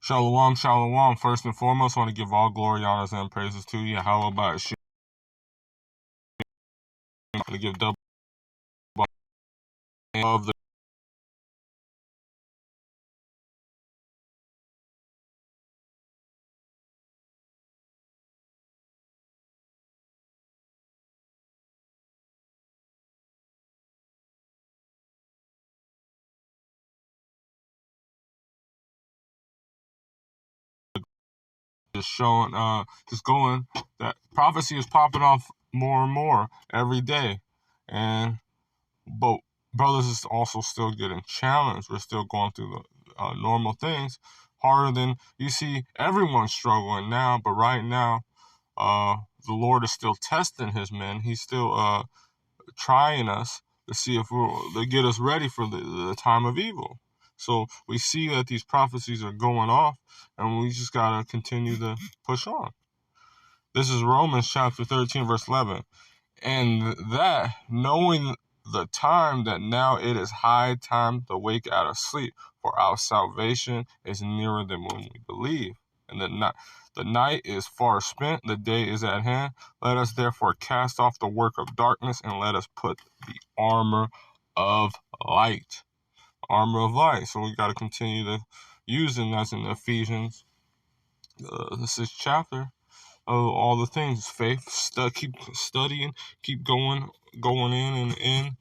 Shalom, shalom. First and foremost, I want to give all glory, honors, and praises to you. How about you? I'm going to give double of the just showing, just going. That prophecy is popping off more and more every day, and but brothers is also still getting challenged. We're still going through the normal things harder than you see. Everyone's struggling now, but right now, the Lord is still testing His men. He's still trying us to see if to get us ready for the time of evil. So we see that these prophecies are going off, and we just gotta continue to push on. This is Romans chapter 13, verse 11. And that, knowing the time that now it is high time to wake out of sleep, for our salvation is nearer than when we believe. And the night is far spent, the day is at hand. Let us therefore cast off the work of darkness, and let us put the armor of light. Armor of light. So we got to continue to use it. That's in Ephesians, the 6th chapter. All the things, faith, keep studying, keep going in and in.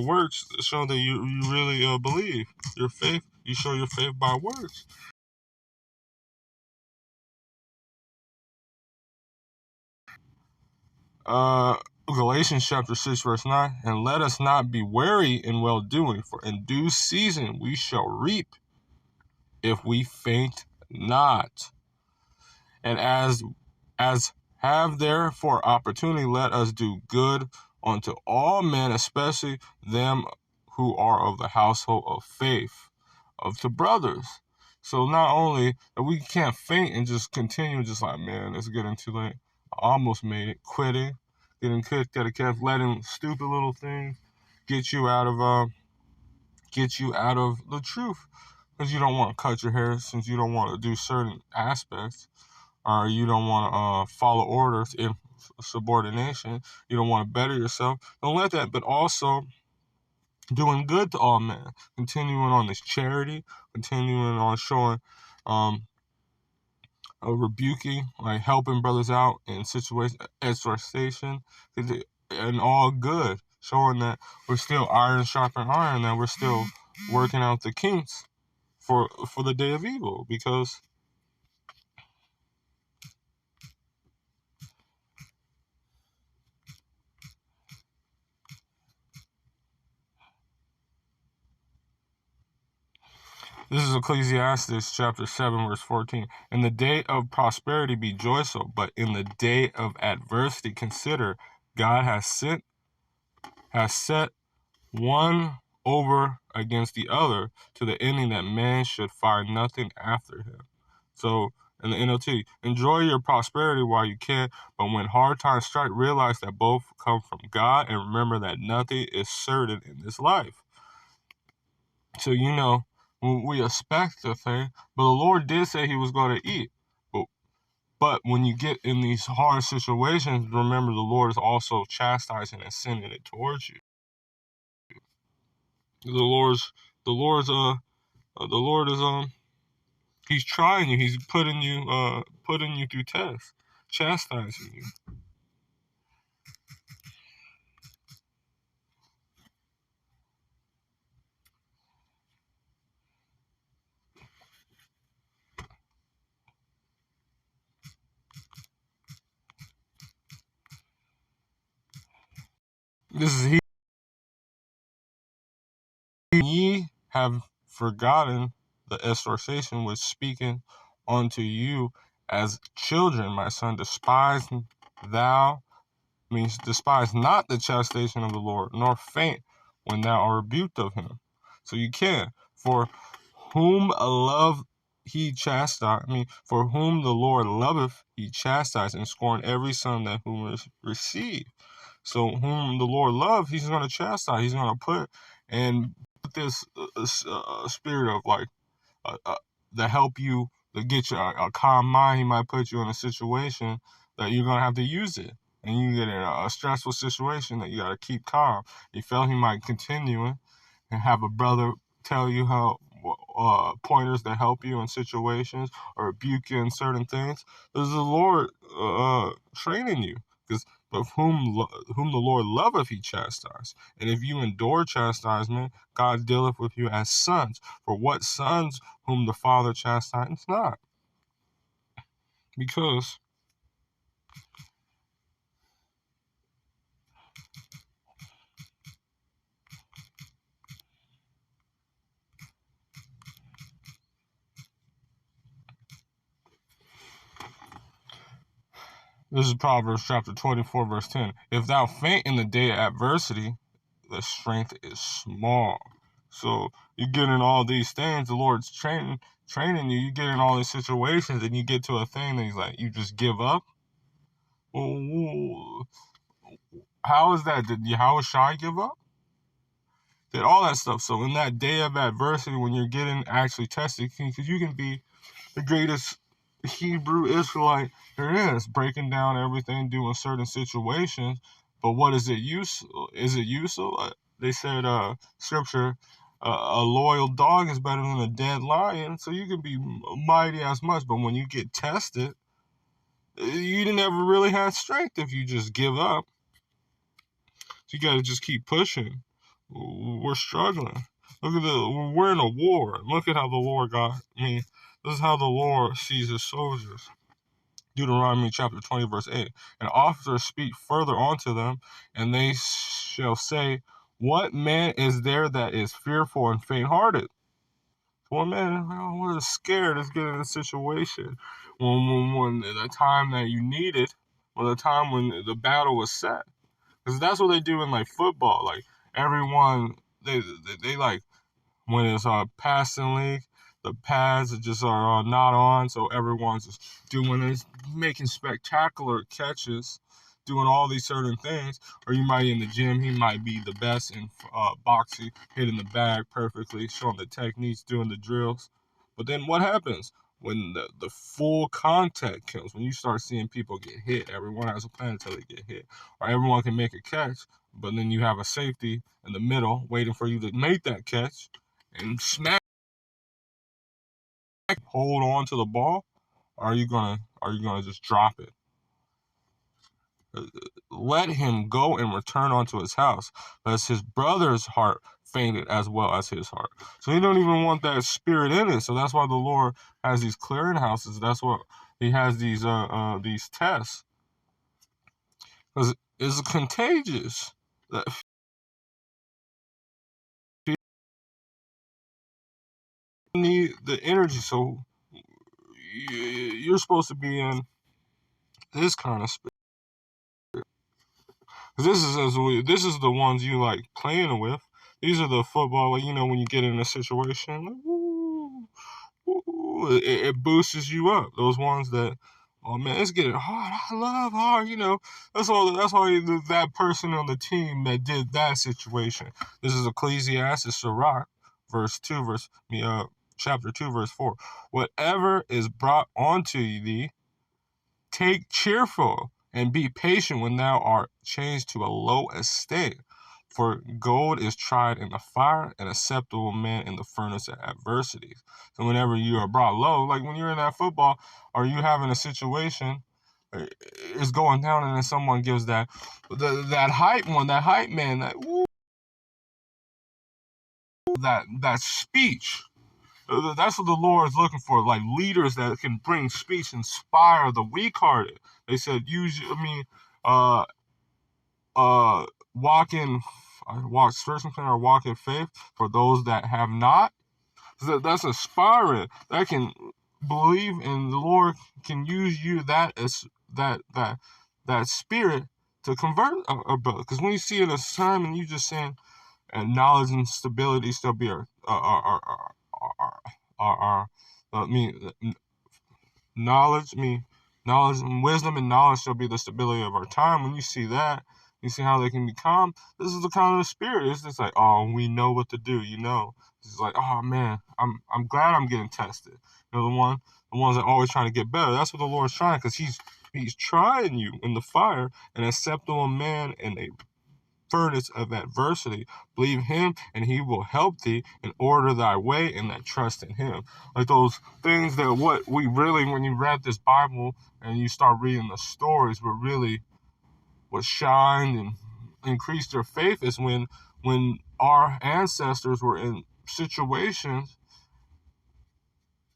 Works show that you really believe. Your faith, you show your faith by works. Galatians chapter 6, verse 9. And let us not be weary in well doing, for in due season we shall reap if we faint not. And as have therefore opportunity, let us do good unto all men, especially them who are of the household of faith, of the brothers. So not only that we can't faint and just continue, just like, man, it's getting too late. I almost made it. Quitting, getting kicked out of camp, letting stupid little things get you out of the truth, because you don't want to cut your hair, since you don't want to do certain aspects, or you don't want to follow orders in subordination. You don't want to better yourself. Don't let that. But also doing good to all men, continuing on this charity, continuing on showing, rebuking, like helping brothers out in situations, exhortation, and all good, showing that we're still iron sharpening iron, that we're still working out the kinks for the day of evil, because this is Ecclesiastes chapter 7, verse 14. In the day of prosperity be joyful, but in the day of adversity consider God has set one over against the other, to the ending that man should find nothing after him. So in the NLT, enjoy your prosperity while you can, but when hard times strike, realize that both come from God, and remember that nothing is certain in this life. So, we expect the thing, but the Lord did say He was going to eat. But when you get in these hard situations, remember the Lord is also chastising and sending it towards you. The Lord is He's trying you. He's putting you through tests, chastising you. This is ye have forgotten the exhortation which speaking unto you as children, my son, despise not the chastisement of the Lord, nor faint when thou art rebuked of him. So you can't. For whom for whom the Lord loveth, he chastiseth, and scorn every son that whom receive. So whom the Lord loves, He's going to chastise. He's going to put and this spirit of like to help you to get you a calm mind. He might put you in a situation that you're gonna have to use it, and you get in a stressful situation that you gotta keep calm. He felt he might continue it and have a brother tell you how pointers to help you in situations or rebuke you in certain things. This is the Lord training you, because but whom the Lord loveth, he chastise. And if you endure chastisement, God dealeth with you as sons. For what sons whom the Father chastises not? Because this is Proverbs chapter 24, verse 10. If thou faint in the day of adversity, the strength is small. So you get in all these things, the Lord's training you, you get in all these situations, and you get to a thing that he's like, you just give up. Well, how is that? Did Yahushua give up? Did all that stuff. So in that day of adversity, when you're getting actually tested, because you can be the greatest Hebrew Israelite there is, breaking down everything, doing certain situations. But what is it useful? Is it useful? They said, scripture, a loyal dog is better than a dead lion. So you can be mighty as much, but when you get tested, you never really have strength if you just give up. So you got to just keep pushing. We're struggling. We're in a war. Look at how the Lord this is how the Lord sees his soldiers. Deuteronomy chapter 20, verse 8. And officers speak further unto them, and they shall say, what man is there that is fearful and faint-hearted? One man, what is scared is getting in a situation when the time that you need it, or the time when the battle was set. Because that's what they do in like football. Like everyone, they like when it's passing league, the pads just are not on, so everyone's just doing this, making spectacular catches, doing all these certain things. Or you might be in the gym, he might be the best in boxing, hitting the bag perfectly, showing the techniques, doing the drills. But then what happens? When the full contact comes, when you start seeing people get hit, everyone has a plan until they get hit, or everyone can make a catch, but then you have a safety in the middle waiting for you to make that catch and smack, hold on to the ball, or are you gonna just drop it? Let him go and return unto his house, lest his brother's heart fainted as well as his heart. So he don't even want that spirit in it. So that's why the Lord has these clearinghouses. That's what he has these tests, because it's contagious. You need the energy, so you're supposed to be in this kind of spirit. This is the ones you like playing with. These are the football, like, when you get in a situation, like, woo, woo, it boosts you up. Those ones that, oh man, it's getting hard. I love hard. That's all. That's why that person on the team that did that situation. This is Ecclesiastes, Sirach, chapter 2, verse 4. Whatever is brought onto thee, take cheerful, and be patient when thou art changed to a low estate. For gold is tried in the fire, and acceptable man in the furnace of adversities. So whenever you are brought low, like when you're in that football, or you having a situation, it's going down, and then someone gives that hype man, that speech. That's what the Lord is looking for, like leaders that can bring speech, inspire the weak-hearted. They said, walk in faith for those that have not. So that's aspiring, that can believe in the Lord, can use you, that as that spirit to convert a brother. Because when you see an assignment, you just saying, and knowledge and stability shall be knowledge and wisdom and knowledge shall be the stability of our time. When you see that, You see how they can be calm? This is the kind of the spirit. It's just like, oh, we know what to do, It's like, oh man, I'm glad I'm getting tested. The ones that are always trying to get better. That's what the Lord's trying, because He's trying you in the fire, an acceptable man in a furnace of adversity. Believe Him, and He will help thee and order thy way, and that trust in Him. Like those things that what we really, when you read this Bible and you start reading the stories, what shined and increased their faith is when our ancestors were in situations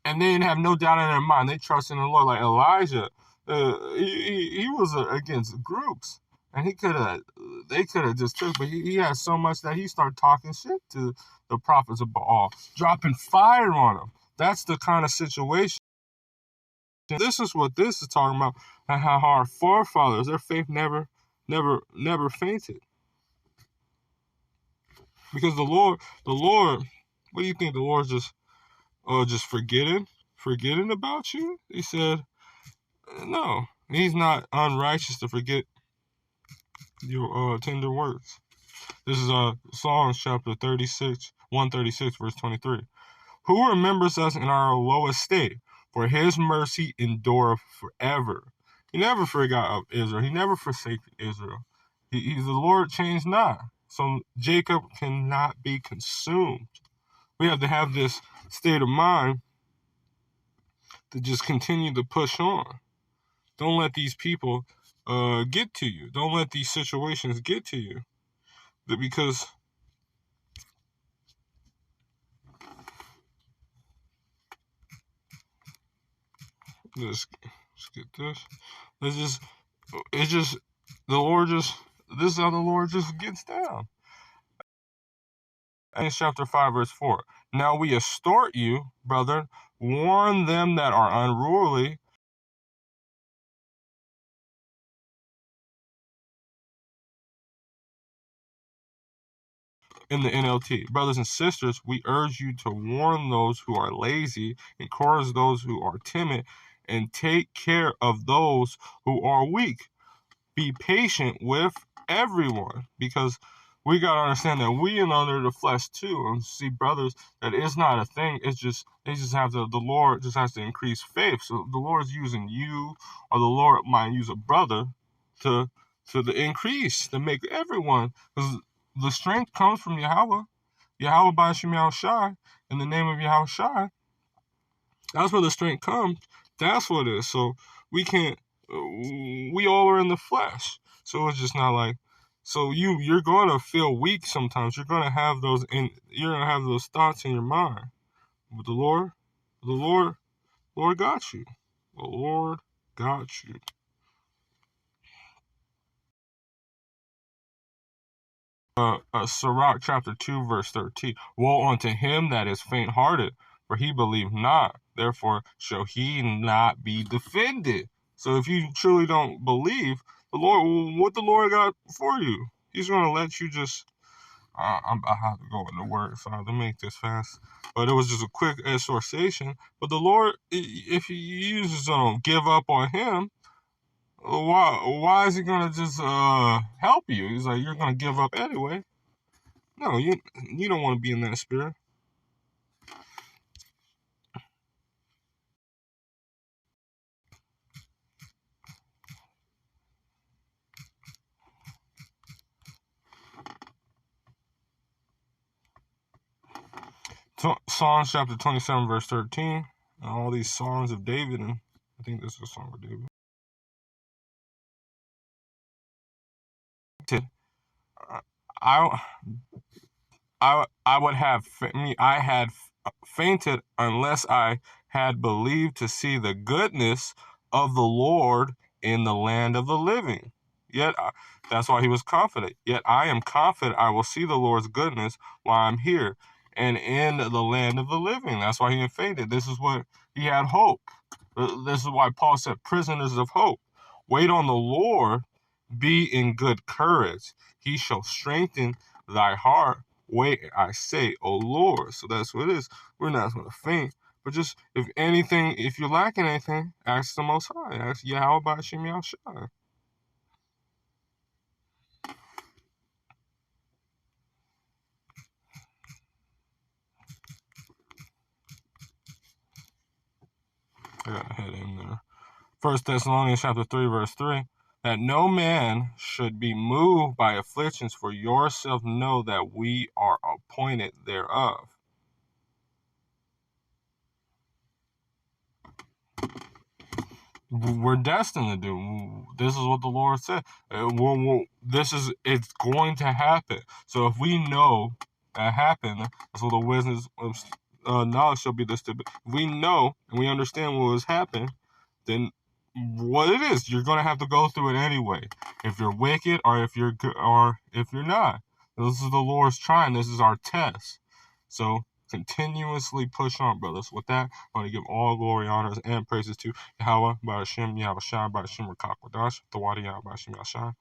and they didn't have no doubt in their mind. They trusted in the Lord. Like Elijah, he was against groups, and they could have just took, but he had so much that he started talking shit to the prophets of Baal, dropping fire on them. That's the kind of situation. This is what this is talking about, and how our forefathers, their faith never fainted. Because the Lord, what do you think? The Lord's just forgetting about you? He said, no, He's not unrighteous to forget your tender words. This is Psalms chapter 136, verse 23. Who remembers us in our low estate? For His mercy endureth forever. He never forgot of Israel. He never forsaken Israel. He's the Lord changed not. So Jacob cannot be consumed. We have to have this state of mind to just continue to push on. Don't let these people get to you. Don't let these situations get to you. Because let's get this. It's just the Lord this is how the Lord just gets down. In chapter 5, verse 4. Now we exhort you, brethren, warn them that are unruly, in the NLT. Brothers and sisters, we urge you to warn those who are lazy, encourage those who are timid, and take care of those who are weak. Be patient with everyone, because we got to understand that we are under the flesh too. And see, brothers, that is not a thing. It's just, they just have to, the Lord just has to increase faith. So the Lord's using you, or the Lord might use a brother to the increase, to make everyone, because the strength comes from Yahweh by Hashem Yahushai, in the name of Yahushai. That's where the strength comes. That's what it is. So we can't, we all are in the flesh. So it's just not like, so you're going to feel weak sometimes. You're going to have those thoughts in your mind. But the Lord got you. The Lord got you. Sirach chapter 2, verse 13. Woe unto him that is faint-hearted, for he believed not, therefore shall he not be defended. So if you truly don't believe, what the Lord got for you, He's going to let you just, I have to go in the word, so I have to make this fast. But it was just a quick exhortation. But the Lord, if you just don't give up on Him, why is He gonna just help you? He's like, you're gonna give up anyway. No, you don't want to be in that spirit. Psalms chapter 27, verse 13. All these songs of David, and I think this is a song of David. I had fainted unless I had believed to see the goodness of the Lord in the land of the living. Yet, that's why he was confident. Yet I am confident I will see the Lord's goodness while I'm here and in the land of the living. That's why he fainted. This is what he had hope. This is why Paul said, prisoners of hope. Wait on the Lord, be in good courage. He shall strengthen thy heart. Wait, I say, O Lord. So that's what it is. We're not going to faint. But just, if you're lacking anything, ask the Most High. Ask Yahweh by Hashem Yahushai. gotta head in there. 1 Thessalonians chapter 3, verse 3. That no man should be moved by afflictions, for yourself know that we are appointed thereof. We're destined to do. This is what the Lord said. It's going to happen. So if we know that happened, that's what the wisdom knowledge shall be this. If we know and we understand what has happened, then what it is, you're going to have to go through it anyway. If you're wicked or if you're good or if you're not. This is the Lord's trying. This is our test. So continuously push on, brothers. With that, I want to give all glory, honors, and praises to Yahweh, Ba'ashem, Yahweh Shai, Ba'ashem, Rakakwadash, Thawadi, Yahweh, Ba'ashem, Yahshai.